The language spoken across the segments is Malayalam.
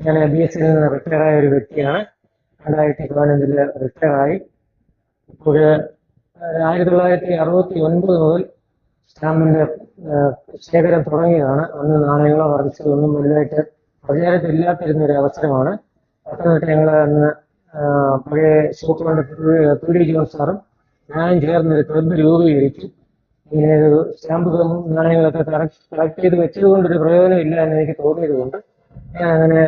ഞാൻ BSc നിന്ന് റിട്ടയറായ ഒരു വ്യക്തിയാണ്. 2015 റിട്ടയറായി. ഇപ്പോൾ 1969 മുതൽ സ്റ്റാമ്പിന്റെ ശേഖരം തുടങ്ങിയതാണ്. അന്ന് നാണയങ്ങളോ വർദ്ധിച്ചതൊന്നും വലുതായിട്ട് പ്രചാരത്തിലില്ലാത്തിരുന്ന ഒരു അവസരമാണ്. പത്തനംതിട്ട ഞങ്ങൾ അന്ന് പഴയ ഷോപ്പുകളുടെ PD ജോൺ സാറും ഞാനും ചേർന്നൊരു ക്ലബ്ബ് രൂപീകരിച്ചു. ഇങ്ങനെ ഒരു സ്റ്റാമ്പുകളും നാണയങ്ങളൊക്കെ കളക്ട് ചെയ്ത് വെച്ചതുകൊണ്ടൊരു പ്രയോജനം ഇല്ല എന്ന് എനിക്ക് തോന്നിയതുകൊണ്ട് ഞാൻ അങ്ങനെ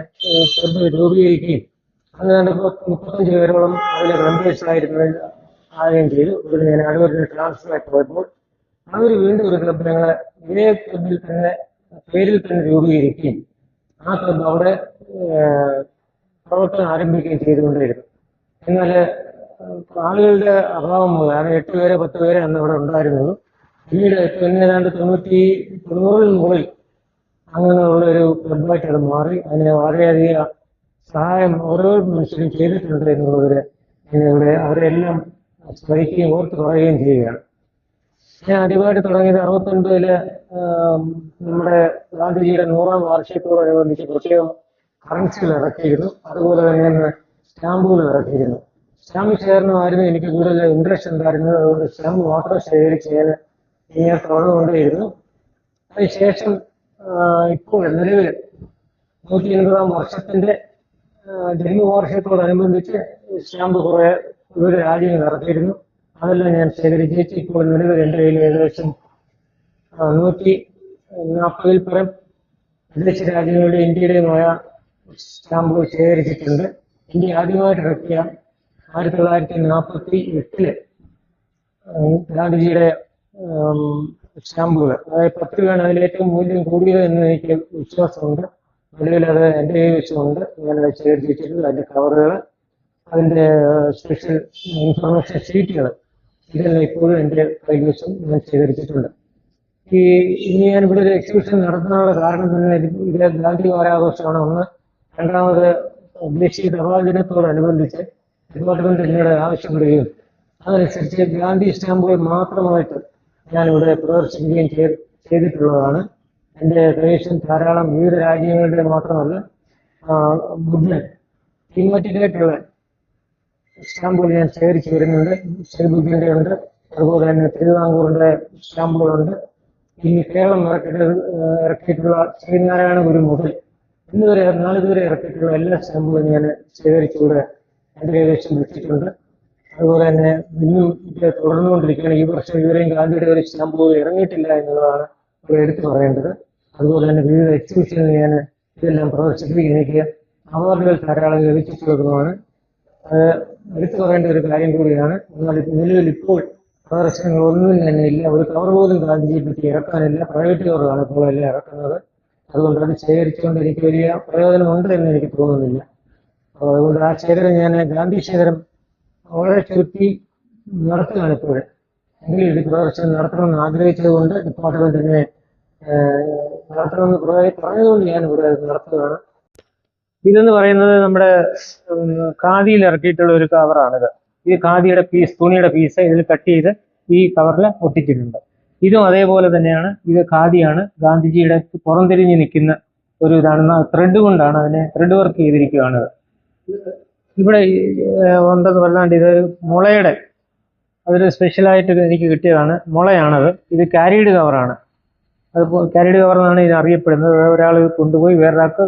ക്ലബ്ബ് രൂപീകരിക്കുകയും അന്ന് കണ്ടപ്പോൾ 35 പേരോളം അതിലെ മെമ്പേഴ്സ് ആവുകയും ചെയ്തു. ഇവിടെ ഞാൻ അടൂരിന് ട്രാൻസ്ഫർ ആയി പോയപ്പോൾ അവർ വീണ്ടും ഒരു ക്ലബ്ബ് ഞങ്ങളെ ഇതേ ക്ലബ്ബിൽ തന്നെ പേരിൽ തന്നെ രൂപീകരിക്കുകയും ആ ക്ലബ്ബ് അവിടെ പ്രവർത്തനം ആരംഭിക്കുകയും ചെയ്തുകൊണ്ടിരുന്നു. എന്നാൽ ആളുകളുടെ അഭാവം മൂലം 8 പേരെ 10 പേരെ അന്ന് അവിടെ ഉണ്ടായിരുന്നുള്ളൂ. പിന്നീട് ഏതാണ്ട് 90 മുകളിൽ അങ്ങനെയുള്ള ഒരു ക്ലബ്ബായിട്ട് അത് മാറി. അതിന് വളരെയധികം സഹായം ഓരോ മനുഷ്യരും ചെയ്തിട്ടുണ്ട് എന്നുള്ളതിൽ ഇവിടെ അവരെല്ലാം സ്മരിക്കുകയും ഓർത്ത് പറയുകയും ചെയ്യുകയാണ്. ഞാൻ ആദ്യമായിട്ട് തുടങ്ങിയത് 69 നമ്മുടെ ഗാന്ധിജിയുടെ 100ാം വാർഷികത്തോടനുബന്ധിച്ച് പ്രത്യേകം കറൻസികൾ ഇറക്കിയിരുന്നു. അതുപോലെ തന്നെ സ്റ്റാമ്പുകൾ ഇറക്കിയിരുന്നു. സ്റ്റാമ്പ് ശേഖരണമായിരുന്നു എനിക്ക് കൂടുതൽ ഇൻട്രസ്റ്റ് ഉണ്ടായിരുന്നത്. അതുകൊണ്ട് സ്റ്റാമ്പ് മാത്രം ശേഖരിച്ച് ഞാൻ തുടർന്നുകൊണ്ടേയിരുന്നു. അതിനുശേഷം ഇപ്പോൾ നിലവിൽ 180ാം വർഷത്തിന്റെ ജന്മവാർഷികത്തോടനുബന്ധിച്ച് സ്റ്റാമ്പ് കുറെ വിവിധ രാജ്യങ്ങൾ ഇറക്കിയിരുന്നു. അതെല്ലാം ഞാൻ ശേഖരിച്ച് ഇപ്പോൾ നിലവിൽ എൻ്റെ കയ്യിൽ ഏകദേശം 140 പരം വിദേശ രാജ്യങ്ങളുടെയും ഇന്ത്യയുടെയുമായ സ്റ്റാമ്പുകൾ ശേഖരിച്ചിട്ടുണ്ട്. ഇന്ത്യ ആദ്യമായിട്ട് ഇറക്കിയ 1948 ഗാന്ധിജിയുടെ സ്റ്റാമ്പുകൾ, അതായത് 10 രൂപയാണ് അതിലേറ്റവും മൂല്യം കൂടിയത് എന്ന് എനിക്ക് വിശ്വാസമുണ്ട്. നിലവിൽ അത് എൻ്റെ കയ്യിൽ വെച്ചുകൊണ്ട് ഞാൻ ശേഖരിച്ച് വെച്ചിട്ടുണ്ട്. അതിൻ്റെ കവറുകൾ, അതിൻ്റെ സ്പെഷ്യൽ ഇൻഫർമേഷൻ ഷീറ്റുകൾ ഇതെല്ലാം ഇപ്പോഴും എൻ്റെ കൈവശം ഞാൻ ശേഖരിച്ചിട്ടുണ്ട്. ഇനി ഞാൻ ഇവിടെ ഒരു എക്സിബിഷൻ നടത്താനുള്ള കാരണം തന്നെ ഇതിലെ ഗാന്ധി വാരാഘോഷമാണ് ഒന്ന്. രണ്ടാമത് ദേശീയ തപാൽ ദിനത്തോടനുബന്ധിച്ച് ഡിപ്പാർട്ട്മെന്റ് എന്നോട് ആവശ്യപ്പെടുകയും അതനുസരിച്ച് ഗാന്ധി സ്റ്റാമ്പുകൾ മാത്രമായിട്ട് ഞാനിവിടെ പ്രദർശിപ്പിക്കുകയും ചെയ്തിട്ടുള്ളതാണ്. എൻ്റെ കൈവശം ധാരാളം വിവിധ രാജ്യങ്ങളുടെ മാത്രമല്ല ബുദ്ധൻ തീമാറ്റിക്കായിട്ടുള്ള സ്റ്റാമ്പുകൾ ഞാൻ ശേഖരിച്ചു വരുന്നുണ്ട്. ശ്രീബുദ്ധിൻ്റെ ഉണ്ട്, അതുപോലെ തന്നെ തിരുവിതാംകൂറിൻ്റെ സ്റ്റാമ്പുകളുണ്ട്. ഇനി കേരളം ഇറക്കിയിട്ടുള്ള ശ്രീനാരായണ ഗുരു മുതൽ ഇന്നുവരെ 4 പേരെ ഇറക്കിയിട്ടുള്ള എല്ലാ സ്റ്റാമ്പുകളും ഞാൻ ശേഖരിച്ചുകൂടെ എൻ്റെ കൈവശം വെച്ചിട്ടുണ്ട്. അതുപോലെ തന്നെ ഇന്നും ഇത് തുടർന്നുകൊണ്ടിരിക്കുകയാണ്. ഈ വർഷം ഇവരെയും ഗാന്ധിയുടെ ഒരു സ്റ്റാമ്പുകൾ ഇറങ്ങിയിട്ടില്ല എന്നുള്ളതാണ് ഇവിടെ എടുത്തു പറയേണ്ടത്. അതുപോലെ തന്നെ വിവിധ എക്സിബിഷനിൽ ഞാൻ ഇതെല്ലാം പ്രദർശിപ്പിക്കും. എനിക്ക് അവാർഡുകൾ ധാരാളം ലഭിച്ചിട്ടുള്ളതുമാണ്. അത് എടുത്തു പറയേണ്ട ഒരു കാര്യം കൂടിയാണ്. എന്നാൽ നിലവിൽ ഇപ്പോൾ പ്രദർശനങ്ങളൊന്നും തന്നെ ഇല്ല. ഒരു കവർ പോലും ഗാന്ധിജിയെ പറ്റി ഇറക്കാനില്ല. പ്രൈവറ്റ് കവറുകളാണ് ഇപ്പോൾ എല്ലാം ഇറക്കുന്നത്. അതുകൊണ്ട് അത് ശേഖരിച്ചുകൊണ്ട് എനിക്ക് വലിയ പ്രയോജനമുണ്ട് എന്ന് എനിക്ക് തോന്നുന്നില്ല. അതുകൊണ്ട് ആ ശേഖരം ഞാൻ ഗാന്ധി ശേഖരം വളരെ ചുരുക്കി നടത്തുകയാണ് ഇപ്പോൾ. എങ്കിലും ഇത് പ്രദർശനം നടത്തണമെന്ന് ആഗ്രഹിച്ചത് കൊണ്ട് ഡിപ്പാർട്ട്മെന്റിനെ നടത്തണമെന്ന് പറഞ്ഞതുകൊണ്ട് ഞാൻ ഇവിടെ നടത്തുകയാണ്. ഇതെന്ന് പറയുന്നത് നമ്മുടെ ഖാദിയിൽ ഇറക്കിയിട്ടുള്ള ഒരു കവറാണിത്. ഈ ഖാദിയുടെ പീസ്, തുണിയുടെ പീസ് ഇതിൽ കട്ട് ചെയ്ത് ഈ കവറിൽ ഒട്ടിച്ചിട്ടുണ്ട്. ഇതും അതേപോലെ തന്നെയാണ്. ഇത് ഖാദിയാണ്. ഗാന്ധിജിയുടെ പുറംതിരിഞ്ഞ് നിൽക്കുന്ന ഒരു ഇതാണ്. ത്രെഡ് കൊണ്ടാണ് അതിനെ ത്രെഡ് വർക്ക് ചെയ്തിരിക്കുകയാണിത്. ഇവിടെ ഉണ്ടെന്ന് പറഞ്ഞാണ്ട് ഇത് മുളയുടെ അതൊരു സ്പെഷ്യലായിട്ട് എനിക്ക് കിട്ടിയതാണ്. മുളയാണത്. ഇത് ക്യാരീഡ് കവറാണ്. അത് ക്യാരീഡ് കവർ എന്നാണ് ഇത് അറിയപ്പെടുന്നത്. ഒരാൾ കൊണ്ടുപോയി വേറൊരാൾക്ക്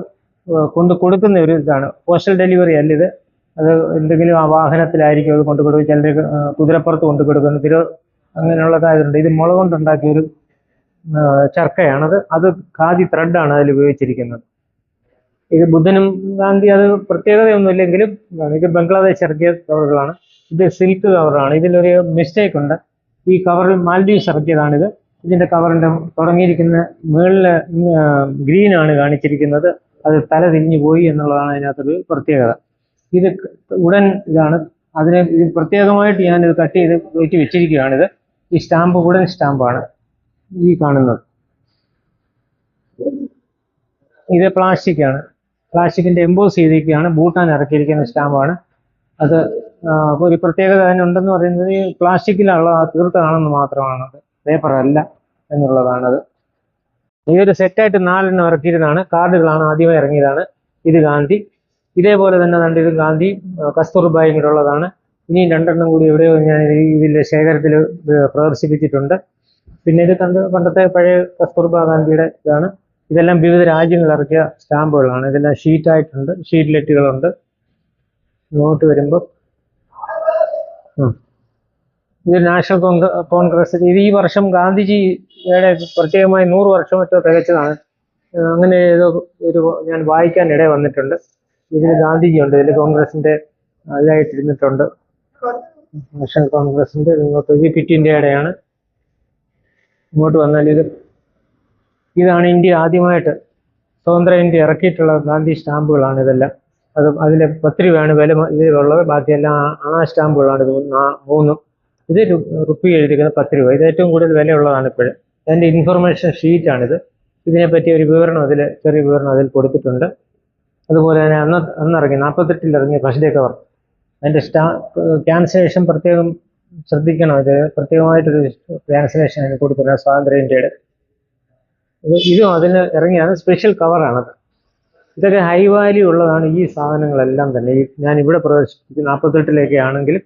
കൊടുക്കുന്ന ഒരു ഇതാണ്. പോസ്റ്റൽ ഡെലിവറി അല്ല ഇത്. അത് എന്തെങ്കിലും ആ വാഹനത്തിലായിരിക്കും അത് കൊടുക്കും. ചിലർ കുതിരപ്പുറത്ത് കൊടുക്കുന്നു. അങ്ങനെയുള്ളതായതുണ്ട്. ഇത് മുള കൊണ്ടുണ്ടാക്കിയൊരു ചർക്കയാണത്. അത് ഖാദി ത്രെഡാണ് അതിൽ ഉപയോഗിച്ചിരിക്കുന്നത്. ഇത് ബുദ്ധനും ഗാന്ധി അത് പ്രത്യേകതയൊന്നുമില്ലെങ്കിലും ഇത് ബംഗ്ലാദേശ് ഇറക്കിയ കവറുകളാണ്. ഇത് സിൽക്ക് കവറാണ്. ഇതിലൊരു മിസ്റ്റേക്ക് ഉണ്ട്. ഈ കവറിൽ മാൽഡീവ്സ് ഇറക്കിയതാണിത്. ഇതിന്റെ കവറിന്റെ തുടങ്ങിയിരിക്കുന്ന മുകളിൽ ഗ്രീനാണ് കാണിച്ചിരിക്കുന്നത്. അത് തല തിരിഞ്ഞു പോയി എന്നുള്ളതാണ് അതിനകത്തൊരു പ്രത്യേകത. ഇത് ഉടൻ ഇതാണ്. അതിനെ പ്രത്യേകമായിട്ട് ഞാനിത് കട്ട് ചെയ്ത് വെച്ചിരിക്കുകയാണിത്. ഈ സ്റ്റാമ്പ് ഉടൻ സ്റ്റാമ്പാണ് ഈ കാണുന്നത്. ഇത് പ്ലാസ്റ്റിക്കാണ്. പ്ലാസ്റ്റിക്കിന്റെ എംബോസ് ചെയ്തിരിക്കുകയാണ്. ഭൂട്ടാൻ ഇറക്കിയിരിക്കുന്ന സ്റ്റാമ്പാണ്. അത് ഒരു പ്രത്യേകത അതിനുണ്ടെന്ന് പറയുന്നത് ഈ പ്ലാസ്റ്റിക്കിലുള്ള തീർത്തതാണെന്ന് മാത്രമാണത്, പേപ്പർ അല്ല എന്നുള്ളതാണത്. ഈ ഒരു സെറ്റായിട്ട് 4 ഇറക്കിയതാണ്. കാർഡുകളാണ് ആദ്യമേ ഇറങ്ങിയതാണ്. ഇത് ഗാന്ധി. ഇതേപോലെ തന്നെ കണ്ട് ഇത് ഗാന്ധി കസ്തൂർബായും കൂടെ ഉള്ളതാണ്. ഇനിയും രണ്ടെണ്ണം കൂടി എവിടെയോ ഞാൻ ഇതിൻ്റെ ശേഖരത്തിൽ പ്രദർശിപ്പിച്ചിട്ടുണ്ട്. പിന്നെ ഇത് പണ്ടത്തെ പഴയ കസ്തൂർബ ഗാന്ധിയുടെ ഇതാണ്. ഇതെല്ലാം വിവിധ രാജ്യങ്ങൾ ഇറക്കിയ സ്റ്റാമ്പുകളാണ്. ഇതെല്ലാം ഷീറ്റായിട്ടുണ്ട്, ഷീറ്റ്ലെറ്റുകളുണ്ട്. ഇങ്ങോട്ട് വരുമ്പോൾ ഇത് നാഷണൽ കോൺഗ്രസ്. ഇത് ഈ വർഷം ഗാന്ധിജിയുടെ പ്രത്യേകമായി 100 വർഷം മറ്റോ തികച്ചതാണ്. അങ്ങനെ ഏതോ ഒരു ഞാൻ വായിക്കാൻ ഇട വന്നിട്ടുണ്ട്. ഇതിൽ ഗാന്ധിജി ഉണ്ട്, ഇതിൽ കോൺഗ്രസിന്റെ അതിലായിട്ടിരുന്നിട്ടുണ്ട്. നാഷണൽ കോൺഗ്രസിന്റെ ഇങ്ങോട്ട് ഇത് ക്വിറ്റ് ഇന്ത്യയുടെയാണ്. ഇങ്ങോട്ട് വന്നാൽ ഇതാണ് ഇന്ത്യ ആദ്യമായിട്ട് സ്വതന്ത്ര ഇന്ത്യ ഇറക്കിയിട്ടുള്ള ഗാന്ധി സ്റ്റാമ്പുകളാണ് ഇതെല്ലാം. അതിലെ 10 രൂപയാണ് വില ഇതിലുള്ളത്. ബാക്കിയെല്ലാം ആ സ്റ്റാമ്പുകളാണ് ഇത് മൂന്നും. ഇത് റുപ്പി എഴുതിയിരിക്കുന്ന 10 രൂപ. ഇത് ഏറ്റവും കൂടുതൽ വിലയുള്ളതാണ് ഇപ്പോഴും. അതിൻ്റെ ഇൻഫർമേഷൻ ഷീറ്റാണിത്. ഇതിനെപ്പറ്റി ഒരു വിവരണം ചെറിയ വിവരണം അതിൽ കൊടുത്തിട്ടുണ്ട്. അതുപോലെ തന്നെ അന്നിറങ്ങി 48-ൽ ഇറങ്ങിയ ഫസ്റ്റ് ഡേ കവർ, അതിൻ്റെ ക്യാൻസലേഷൻ പ്രത്യേകം ശ്രദ്ധിക്കണം. ഇത് പ്രത്യേകമായിട്ടൊരു ക്യാൻസലേഷൻ അതിന് കൊടുത്തിട്ടുണ്ട് സ്വാതന്ത്ര്യ ഇന്ത്യയുടെ. ഇതും അതിന് ഇറങ്ങിയാണ്, സ്പെഷ്യൽ കവറാണത്. ഇതൊക്കെ ഹൈ വാല്യൂ ഉള്ളതാണ് ഈ സാധനങ്ങളെല്ലാം തന്നെ. ഞാൻ ഇവിടെ പ്രദർശിപ്പിക്കുന്ന 48-ലേക്ക് ആണെങ്കിലും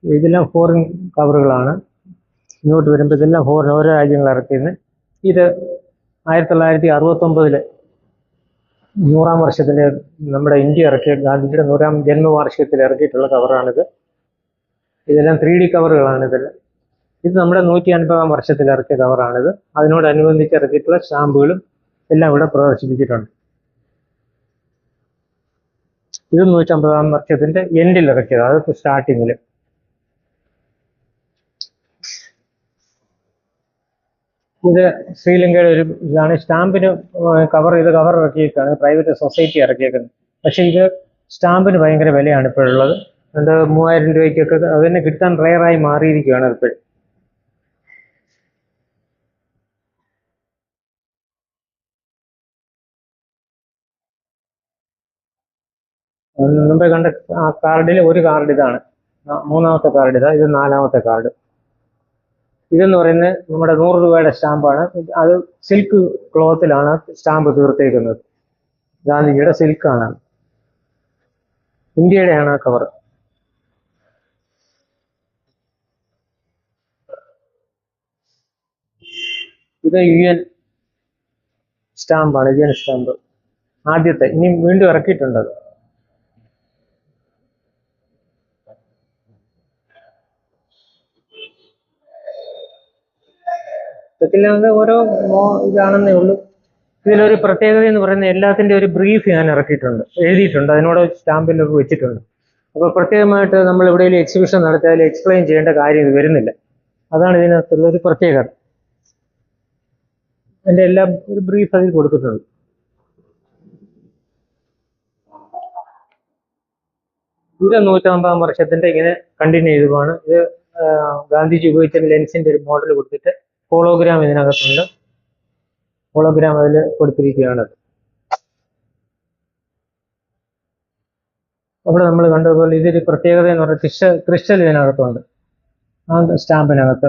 ഇതെല്ലാം ഫോറിൻ കവറുകളാണ്. ഇങ്ങോട്ട് വരുമ്പോൾ ഇതെല്ലാം ഓരോ രാജ്യങ്ങൾ ഇറക്കിയത്. ഇത് 1969 100-ാം വർഷത്തിൽ നമ്മുടെ ഇന്ത്യ ഇറക്കിയ ഗാന്ധിജിയുടെ 100-ാം ജന്മവാർഷികത്തിൽ ഇറക്കിയിട്ടുള്ള കവറാണിത്. ഇതെല്ലാം 3D കവറുകളാണ് ഇതെല്ലാം. ഇത് നമ്മുടെ 150-ാം വർഷത്തിൽ ഇറക്കിയ കവറാണിത്. അതിനോടനുബന്ധിച്ച് ഇറക്കിയിട്ടുള്ള സ്റ്റാമ്പുകളും എല്ലാം ഇവിടെ പ്രദർശിപ്പിച്ചിട്ടുണ്ട്. ഇത് 150-ാം വർഷത്തിന്റെ എൻഡിൽ ഇറക്കിയത്, അത് സ്റ്റാർട്ടിങ്ങിൽ. ഇത് ശ്രീലങ്കയുടെ ഒരു ഇതാണ്. സ്റ്റാമ്പിന് കവർ ഇറക്കിയേക്കാണ്, പ്രൈവറ്റ് സൊസൈറ്റി ഇറക്കിയേക്കുന്നത്. പക്ഷെ ഇത് സ്റ്റാമ്പിന് ഭയങ്കര വിലയാണ് ഇപ്പോഴുള്ളത്. 3000 രൂപയ്ക്കൊക്കെ അതിന് കിട്ടാൻ റെയറായി മാറിയിരിക്കുകയാണ് ഇപ്പോഴും. മുമ്പേ കണ്ട ആ കാർഡിൽ ഒരു കാർഡ് ഇതാണ്, 3-ാമത്തെ കാർഡ് ഇതാ, ഇത് 4-ാമത്തെ കാർഡ്. ഇതെന്ന് പറയുന്നത് നമ്മുടെ 100 രൂപയുടെ സ്റ്റാമ്പാണ്. അത് സിൽക്ക് ക്ലോത്തിലാണ് സ്റ്റാമ്പ് തീർത്തേക്കുന്നത്. ഗാന്ധിജിയുടെ സിൽക്കാണ്, ഇന്ത്യയുടെയാണ് ആ കവർ. ഇത് UN സ്റ്റാമ്പാണ്, UN സ്റ്റാമ്പ് ആദ്യത്തെ. ഇനി വീണ്ടും ഇറക്കിയിട്ടുണ്ട് അത്. ഇതൊക്കെ ഓരോ ഇതാണെന്നേ ഉള്ളൂ. ഇതിലൊരു പ്രത്യേകത എന്ന് പറയുന്നത് എല്ലാത്തിൻ്റെ ഒരു ബ്രീഫ് ഞാൻ എഴുതിയിട്ടുണ്ട്, അതിനോട് സ്റ്റാമ്പിലൊക്കെ വെച്ചിട്ടുണ്ട്. അപ്പോൾ പ്രത്യേകമായിട്ട് നമ്മൾ എവിടെയെങ്കിലും എക്സിബിഷൻ നടത്തിയാൽ എക്സ്പ്ലെയിൻ ചെയ്യേണ്ട കാര്യം ഇത് വരുന്നില്ല. അതാണ് ഇതിനകത്തുള്ള ഒരു പ്രത്യേകത. അതിൻ്റെ എല്ലാം ഒരു ബ്രീഫ് അതിൽ കൊടുത്തിട്ടുണ്ട്. ഇത് 150-ാം വർഷത്തിന്റെ ഇങ്ങനെ കണ്ടിന്യൂ ചെയ്തുമാണ്. ഇത് ഗാന്ധിജി ഉപയോഗിച്ച ലെൻസിന്റെ ഒരു മോഡൽ കൊടുത്തിട്ട് ഹോളോഗ്രാം ഇതിനകത്തുണ്ട്. ഹോളോഗ്രാം അതിൽ കൊടുത്തിരിക്കുകയാണ്. അവിടെ നമ്മൾ കണ്ടതുപോലെ ഇതൊരു പ്രത്യേകത എന്ന് പറഞ്ഞാൽ ക്രിസ്റ്റൽ ഇതിനകത്തുണ്ട്. ആ സ്റ്റാമ്പിനകത്ത്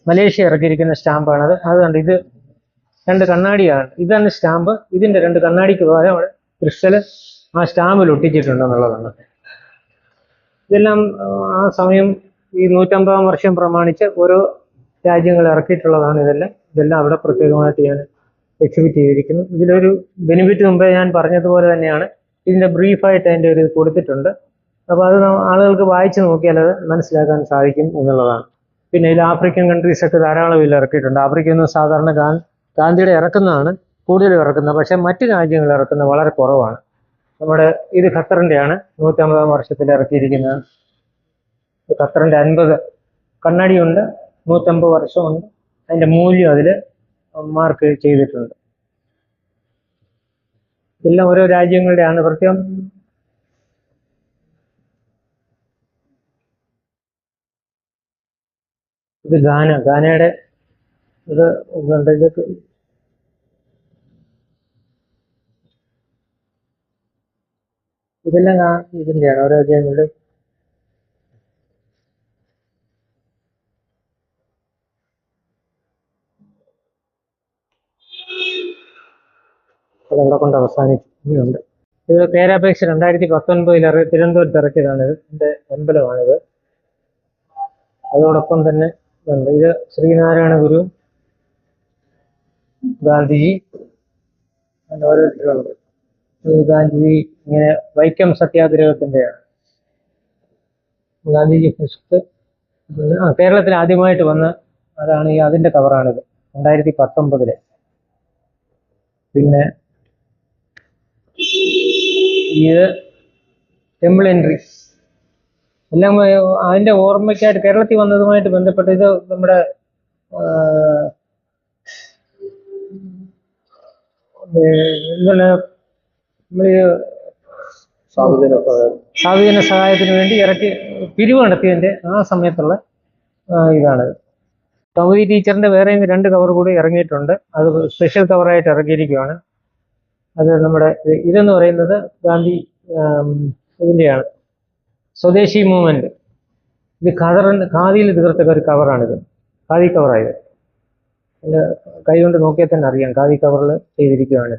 മലേഷ്യ ഇറക്കിയിരിക്കുന്ന സ്റ്റാമ്പാണത്. അതുകൊണ്ട് ഇത് 2 കണ്ണാടിയാണ്. ഇതാണ് സ്റ്റാമ്പ്. ഇതിന്റെ 2 കണ്ണാടിക്ക് പകരം അവിടെ ക്രിസ്റ്റൽ ആ സ്റ്റാമ്പിൽ ഒട്ടിച്ചിട്ടുണ്ടെന്നുള്ളതാണ്. ഇതെല്ലാം ആ സമയം ഈ 150-ാം വർഷം പ്രമാണിച്ച് ഓരോ രാജ്യങ്ങൾ ഇറക്കിയിട്ടുള്ളതാണ്. ഇതെല്ലാം അവിടെ പ്രത്യേകമായിട്ട് ഞാൻ എക്സിബിറ്റ് ചെയ്തിരിക്കുന്നു. ഇതിലൊരു ബെനിഫിറ്റ് മുമ്പേ ഞാൻ പറഞ്ഞതുപോലെ തന്നെയാണ്, ഇതിന്റെ ബ്രീഫായിട്ട് അതിൻ്റെ ഒരു കൊടുത്തിട്ടുണ്ട്. അപ്പോൾ അത് ആളുകൾക്ക് വായിച്ചു നോക്കിയാൽ അത് മനസ്സിലാക്കാൻ സാധിക്കും എന്നുള്ളതാണ്. പിന്നെ ഇതിൽ ആഫ്രിക്കൻ കൺട്രീസൊക്കെ ധാരാളം ഇതിൽ ഇറക്കിയിട്ടുണ്ട്. ആഫ്രിക്കയൊന്നും സാധാരണ ഗാന്ധിയുടെ ഇറക്കുന്നതാണ് കൂടുതലും ഇറക്കുന്നത്, പക്ഷെ മറ്റു രാജ്യങ്ങൾ ഇറക്കുന്നത് വളരെ കുറവാണ്. നമ്മുടെ ഇത് ഖത്തറിൻ്റെയാണ്, 150-ാം വർഷത്തിൽ ഇറക്കിയിരിക്കുന്നത്. ഖത്തറിൻ്റെ 50 കണ്ണാടിയുണ്ട്, 150 വർഷമുണ്ട്. അതിൻ്റെ മൂല്യം അതിൽ മാർക്ക് ചെയ്തിട്ടുണ്ട്. എല്ലാം ഓരോ രാജ്യങ്ങളുടെയാണ്. പ്രത്യേകം ഇത് ഗാനയുടെ ഇത് ഇതൊക്കെ ഇതെല്ലാം ഇതിൻ്റെയാണ്, ഓരോ രാജ്യങ്ങളുടെ. അതവിടെ കൊണ്ട് അവസാനിച്ചു. ഇനിയുണ്ട്. ഇത് കേരാപേക്ഷ 2019 തിരുവനന്തപുരത്ത് ഇറക്കിയതാണിത്. ഇതിൻ്റെ അമ്പലമാണിത്. അതോടൊപ്പം തന്നെ ഇതുണ്ട്. ഇത് ശ്രീനാരായണ ഗുരു, ഗാന്ധിജി, അങ്ങനെ ഓരോരുത്തരുണ്ട്. ഗാന്ധിജി ഇങ്ങനെ വൈക്കം സത്യാഗ്രഹത്തിൻ്റെയാണ്. ഗാന്ധിജി ഫസ്റ്റ് കേരളത്തിൽ ആദ്യമായിട്ട് വന്ന അതാണ് അതിൻ്റെ കവറാണിത്, 2019. പിന്നെ ഇത് ടെമ്പിൾ എൻട്രി എല്ലാം അതിൻ്റെ ഓർമ്മയ്ക്കായിട്ട് കേരളത്തിൽ വന്നതുമായിട്ട് ബന്ധപ്പെട്ട് ഇത് നമ്മുടെ ഇതുപോലെ നമ്മൾ സാധുജന സഹായത്തിന് വേണ്ടി ഇറക്കി പിരിവ് നടത്തിയതിൻ്റെ ആ സമയത്തുള്ള ഇതാണ്. കൗമുദി ടീച്ചറിൻ്റെ വേറെയും 2 കവർ കൂടി ഇറങ്ങിയിട്ടുണ്ട്. അത് സ്പെഷ്യൽ കവറായിട്ട് ഇറക്കിയിരിക്കുകയാണ്. അത് നമ്മുടെ ഇതെന്ന് പറയുന്നത് ഗാന്ധി ഇതിൻ്റെയാണ്, സ്വദേശി മൂവ്മെൻറ്റ്. ഇത് ഖാദിയിൽ തീർത്ത ഒരു കവറാണിത്, ഖാദി കവറായത്. എൻ്റെ കൈ കൊണ്ട് നോക്കിയാൽ തന്നെ അറിയാം, ഖാദി കവറിൽ ചെയ്തിരിക്കുകയാണ്.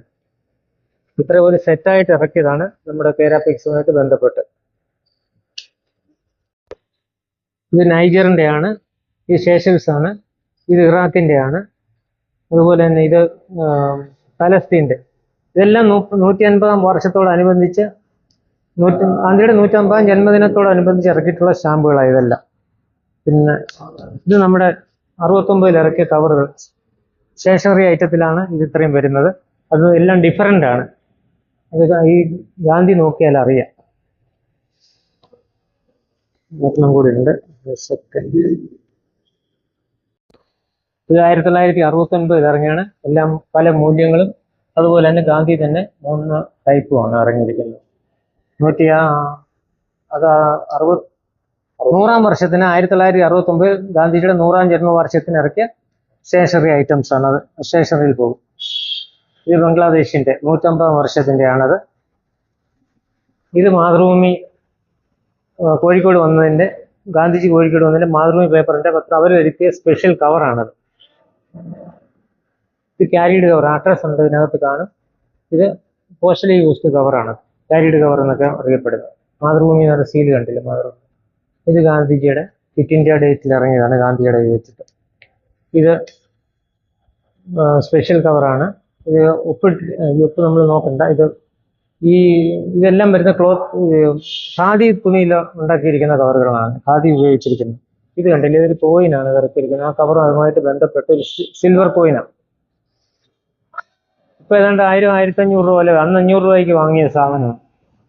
ഇത്ര ഒരു സെറ്റായിട്ട് ഇറക്കിയതാണ് നമ്മുടെ കേരാപേക്ഷയുമായിട്ട് ബന്ധപ്പെട്ട്. ഇത് നൈജറിൻ്റെയാണ്, ഇത് സേഷൽസ് ആണ്, ഇത് ഇറാഖിൻ്റെയാണ്, അതുപോലെ തന്നെ ഇത് പലസ്തീൻ്റെ. ഇതെല്ലാം 150-ാം വർഷത്തോടനുബന്ധിച്ച് ഗാന്ധിയുടെ 150-ാം ജന്മദിനത്തോടനുബന്ധിച്ച് ഇറക്കിയിട്ടുള്ള സ്റ്റാമ്പുകളാണ് ഇതെല്ലാം. പിന്നെ ഇത് നമ്മുടെ 69 ഇറക്കിയ കവറുകൾ, സ്റ്റേഷനറി ഐറ്റത്തിലാണ് ഇത് ഇത്രയും വരുന്നത്. അത് എല്ലാം ഡിഫറൻ്റ് ആണ്. അത് ഈ ഗാന്ധി നോക്കിയാൽ അറിയാം. ഒരെണ്ണം കൂടി ഉണ്ട്. ഇത് 1969 ഇറങ്ങിയാണ്. എല്ലാം പല മൂല്യങ്ങളും അതുപോലെ തന്നെ ഗാന്ധി തന്നെ 3 ടൈപ്പുമാണ് ഇറങ്ങിയിരിക്കുന്നത്. 100-ാം വർഷത്തിന് 1969 ഗാന്ധിജിയുടെ 100-ാം ജന്മവാർഷികത്തിന് ഇറക്കിയ സ്റ്റേഷനറി ഐറ്റംസ് ആണ്. അത് സ്റ്റേഷനറിയിൽ പോകും. ഇത് ബംഗ്ലാദേശിൻ്റെ 150-ാം വർഷത്തിൻ്റെ ആണത്. ഇത് മാതൃഭൂമി കോഴിക്കോട് വന്നതിൻ്റെ, ഗാന്ധിജി കോഴിക്കോട് വന്നതിൻ്റെ മാതൃഭൂമി പേപ്പറിൻ്റെ പത്രം അവർ ഒരുക്കിയ സ്പെഷ്യൽ കവറാണത്. ഇത് ക്യാരീഡ് കവർ, അഡ്രസ് ഉണ്ട് ഇതിനകത്ത് കാണും. ഇത് പോസ്റ്റലി യൂസ്ഡ് കവറാണ്, ക്യാരീഡ് കവർ എന്നൊക്കെ അറിയപ്പെടുന്നത്. മാതൃഭൂമി എന്നൊരു സീൽ കണ്ടില്ല, മാതൃഭൂമി. ഇത് ഗാന്ധിജിയുടെ ക്വിറ്റ് ഇന്ത്യ ഡേറ്റിൽ ഇറങ്ങിയതാണ്, ഗാന്ധിജിയുടെ വെച്ചിട്ട്. ഇത് സ്പെഷ്യൽ കവറാണ്. ഇത് ഒപ്പ് നമ്മൾ നോക്കണ്ട. ഇതെല്ലാം വരുന്ന ഖാദി തുണിയിൽ ഉണ്ടാക്കിയിരിക്കുന്ന കവറുകളാണ്, ഖാദി ഉപയോഗിച്ചിരിക്കുന്നത്. ഇത് കണ്ടില്ല, ഇതൊരു കോയിനാണ് ഇറക്കിയിരിക്കുന്നത്. ആ കവറും അതുമായിട്ട് ബന്ധപ്പെട്ട് സിൽവർ കോയിനാണ്. ഇപ്പോൾ ഏതാണ്ട് 1000-1500 രൂപ വില, അന്ന് 500 രൂപയ്ക്ക് വാങ്ങിയ സാധനമാണ്.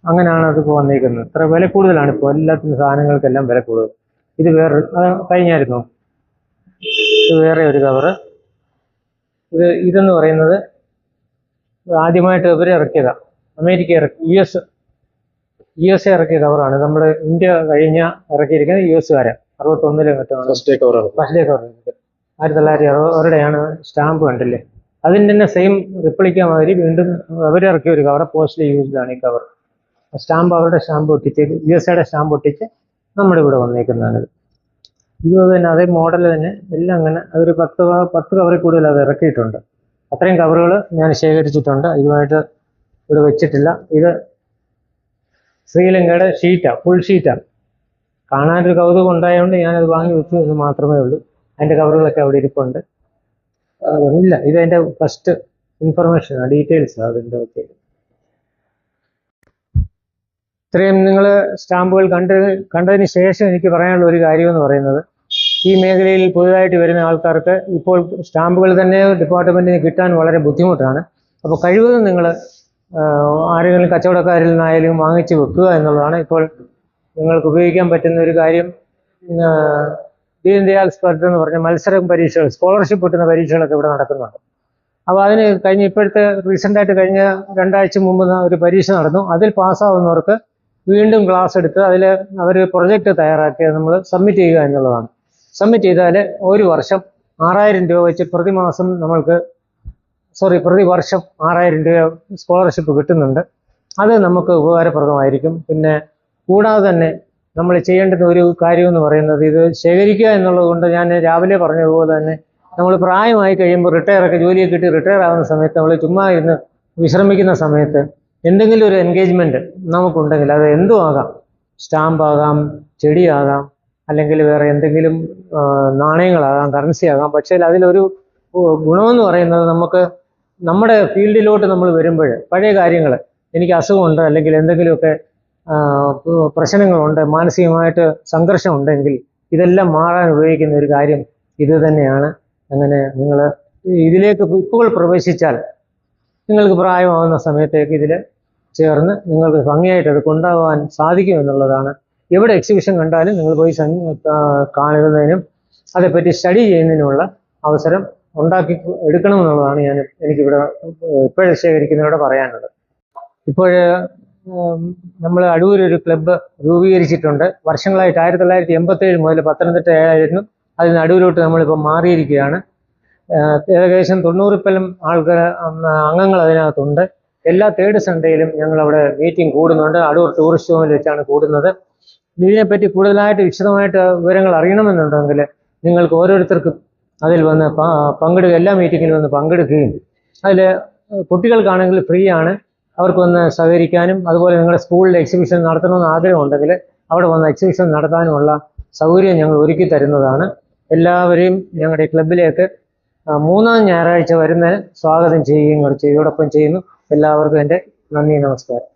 അങ്ങനെയാണ് അതിപ്പോൾ വന്നിരിക്കുന്നത്. ഇത്ര വില കൂടുതലാണ് ഇപ്പോൾ, എല്ലാത്തിനും സാധനങ്ങൾക്കെല്ലാം വില കൂടുതൽ. ഇത് വേറെ കഴിഞ്ഞായിരുന്നോ? ഇത് വേറെ ഒരു കവറ്. ഇതെന്ന് പറയുന്നത് ആദ്യമായിട്ട് ഇവർ ഇറക്കിയതാണ്, അമേരിക്ക യു എസ് എ ഇറക്കിയ കവറാണ്. നമ്മുടെ ഇന്ത്യ കഴിഞ്ഞ ഇറക്കിയിരിക്കുന്നത് US-കാരാണ്. 61 മറ്റാണ് ഫസ്റ്റ് ഡേ കവർ. 1960 സ്റ്റാമ്പ് കണ്ടില്ലേ, അതിൻ്റെ തന്നെ സെയിം റിപ്ലിക്ക മാതിരി വീണ്ടും അവരിറക്കിയ ഒരു കവർ, പോസ്റ്റലി യൂസ്ഡാണ് ഈ കവർ. സ്റ്റാമ്പ് അവരുടെ സ്റ്റാമ്പ് ഒട്ടിച്ച്, USA-യുടെ സ്റ്റാമ്പ് ഒട്ടിച്ച് നമ്മുടെ ഇവിടെ വന്നേക്കുന്നതാണിത്. ഇത് തന്നെ അതേ മോഡൽ തന്നെ എല്ലാം അങ്ങനെ. അതൊരു 10 കവറിൽ കൂടുതൽ അത് ഇറക്കിയിട്ടുണ്ട്. അത്രയും കവറുകൾ ഞാൻ ശേഖരിച്ചിട്ടുണ്ട്, ഇതുമായിട്ട് ഇവിടെ വെച്ചിട്ടില്ല. ഇത് ശ്രീലങ്കയുടെ ഷീറ്റാണ്, ഫുൾ ഷീറ്റാണ്. കാണാനൊരു കൗതുകം ഉണ്ടായതുകൊണ്ട് ഞാനത് വാങ്ങി വെച്ചു എന്ന് മാത്രമേ ഉള്ളൂ. അതിൻ്റെ കവറുകളൊക്കെ അവിടെ ഇരിപ്പുണ്ട്. ഇല്ല, ഇതതിൻ്റെ ഫസ്റ്റ് ഇൻഫർമേഷനാണ്, ഡീറ്റെയിൽസ് അതിൻ്റെ ഒക്കെ. ഇത്രയും നിങ്ങൾ സ്റ്റാമ്പുകൾ കണ്ടതിന് ശേഷം എനിക്ക് പറയാനുള്ള ഒരു കാര്യമെന്ന് പറയുന്നത്, ഈ മേഖലയിൽ പുതുതായിട്ട് വരുന്ന ആൾക്കാർക്ക് ഇപ്പോൾ സ്റ്റാമ്പുകൾ തന്നെ ഡിപ്പാർട്ട്മെൻറ്റിന് കിട്ടാൻ വളരെ ബുദ്ധിമുട്ടാണ്. അപ്പോൾ കഴിവതും നിങ്ങൾ ആരെങ്കിലും കച്ചവടക്കാരിൽ നിന്നായാലും വാങ്ങിച്ച് വെക്കുക എന്നുള്ളതാണ് ഇപ്പോൾ നിങ്ങൾക്ക് ഉപയോഗിക്കാൻ പറ്റുന്ന ഒരു കാര്യം. ദീൻദയാൽ സ്പർദ്ധ എന്ന് പറഞ്ഞ മത്സര പരീക്ഷകൾ, സ്കോളർഷിപ്പ് കിട്ടുന്ന പരീക്ഷകളൊക്കെ ഇവിടെ നടക്കുന്നുണ്ട്. അപ്പോൾ അതിന് ഇപ്പോഴത്തെ റീസെൻ്റായിട്ട് കഴിഞ്ഞ 2 ആഴ്ച മുമ്പ് ഒരു പരീക്ഷ നടന്നു. അതിൽ പാസ്സാവുന്നവർക്ക് വീണ്ടും ക്ലാസ് എടുത്ത് അതിൽ അവർ പ്രൊജക്റ്റ് തയ്യാറാക്കി നമ്മൾ സബ്മിറ്റ് ചെയ്യുക എന്നുള്ളതാണ്. സബ്മിറ്റ് ചെയ്താൽ ഒരു വർഷം 6000 രൂപ വെച്ച് പ്രതി വർഷം 6000 രൂപ സ്കോളർഷിപ്പ് കിട്ടുന്നുണ്ട്. അത് നമുക്ക് ഉപകാരപ്രദമായിരിക്കും. പിന്നെ കൂടാതെ തന്നെ നമ്മൾ ചെയ്യേണ്ടുന്ന ഒരു കാര്യമെന്ന് പറയുന്നത്, ഇത് ശേഖരിക്കുക എന്നുള്ളത് കൊണ്ട് ഞാൻ രാവിലെ പറഞ്ഞതുപോലെ തന്നെ നമ്മൾ പ്രായമായി കഴിയുമ്പോൾ ജോലിയൊക്കെ കിട്ടി റിട്ടയർ ആവുന്ന സമയത്ത് നമ്മൾ ചുമ്മാ ഇരുന്ന് വിശ്രമിക്കുന്ന സമയത്ത് എന്തെങ്കിലും ഒരു എൻഗേജ്മെൻറ്റ് നമുക്കുണ്ടെങ്കിൽ അത് എന്തും ആകാം, സ്റ്റാമ്പാകാം, ചെടിയാകാം, അല്ലെങ്കിൽ വേറെ എന്തെങ്കിലും നാണയങ്ങളാകാം, കറൻസി ആകാം. പക്ഷേ അതിലൊരു ഗുണമെന്ന് പറയുന്നത് നമുക്ക് നമ്മുടെ ഫീൽഡിലോട്ട് നമ്മൾ വരുമ്പോൾ പഴയ കാര്യങ്ങൾ, എനിക്ക് അസുഖമുണ്ട് അല്ലെങ്കിൽ എന്തെങ്കിലുമൊക്കെ പ്രശ്നങ്ങളുണ്ട്, മാനസികമായിട്ട് സംഘർഷം ഉണ്ടെങ്കിൽ ഇതെല്ലാം മാറാൻ ഉപയോഗിക്കുന്ന ഒരു കാര്യം ഇത് തന്നെയാണ്. അങ്ങനെ നിങ്ങൾ ഇതിലേക്ക് ഇപ്പോൾ പ്രവേശിച്ചാൽ നിങ്ങൾക്ക് പ്രായമാകുന്ന സമയത്തേക്ക് ഇതിൽ ചേർന്ന് നിങ്ങൾക്ക് ഭംഗിയായിട്ട് അത് കൊണ്ടുപോകാൻ സാധിക്കും എന്നുള്ളതാണ്. എവിടെ എക്സിബിഷൻ കണ്ടാലും നിങ്ങൾ പോയി കാണുന്നതിനും അതേപ്പറ്റി സ്റ്റഡി ചെയ്യുന്നതിനുമുള്ള അവസരം ഉണ്ടാക്കി എടുക്കണമെന്നുള്ളതാണ് എനിക്കിവിടെ ഇപ്പോഴും ശേഖരിക്കുന്നതിലൂടെ പറയാനുള്ളത്. ഇപ്പോൾ നമ്മൾ അടൂരൊരു ക്ലബ്ബ് രൂപീകരിച്ചിട്ടുണ്ട്. വർഷങ്ങളായിട്ട് 1987 മുതൽ പത്തനംതിട്ടയായിരുന്നു. അതിന് അടൂരോട്ട് നമ്മളിപ്പോൾ മാറിയിരിക്കുകയാണ്. ഏകദേശം 90 ആൾക്കാർ അംഗങ്ങൾ അതിനകത്തുണ്ട്. എല്ലാ തേർഡ് സൺഡേയിലും ഞങ്ങളവിടെ മീറ്റിംഗ് കൂടുന്നുണ്ട്. അടൂർ ടൂറിസ്റ്റ് ഹോമിൽ വെച്ചാണ് കൂടുന്നത്. ഇതിനെപ്പറ്റി കൂടുതലായിട്ട് വിശദമായിട്ട് വിവരങ്ങൾ അറിയണമെന്നുണ്ടെങ്കിൽ നിങ്ങൾക്ക് ഓരോരുത്തർക്കും അതിൽ വന്ന് പങ്കെടുക്കുക, എല്ലാ മീറ്റിങ്ങിലും വന്ന് പങ്കെടുക്കുകയും അതിൽ കുട്ടികൾക്കാണെങ്കിൽ ഫ്രീ ആണ്, അവർക്ക് വന്ന് സഹകരിക്കാനും അതുപോലെ നിങ്ങളുടെ സ്കൂളിൽ എക്സിബിഷൻ നടത്തണമെന്ന് ആഗ്രഹമുണ്ടെങ്കിൽ അവിടെ വന്ന് എക്സിബിഷൻ നടത്താനുമുള്ള സൗകര്യം ഞങ്ങൾ ഒരുക്കി തരുന്നതാണ്. എല്ലാവരെയും ഞങ്ങളുടെ ക്ലബിലേക്ക് 3-ാം ഞായറാഴ്ച വരുന്നതിന് സ്വാഗതം ചെയ്യുകയും ചെയ്തോടൊപ്പം ചെയ്യുന്നു. എല്ലാവർക്കും എൻ്റെ നന്ദി, നമസ്കാരം.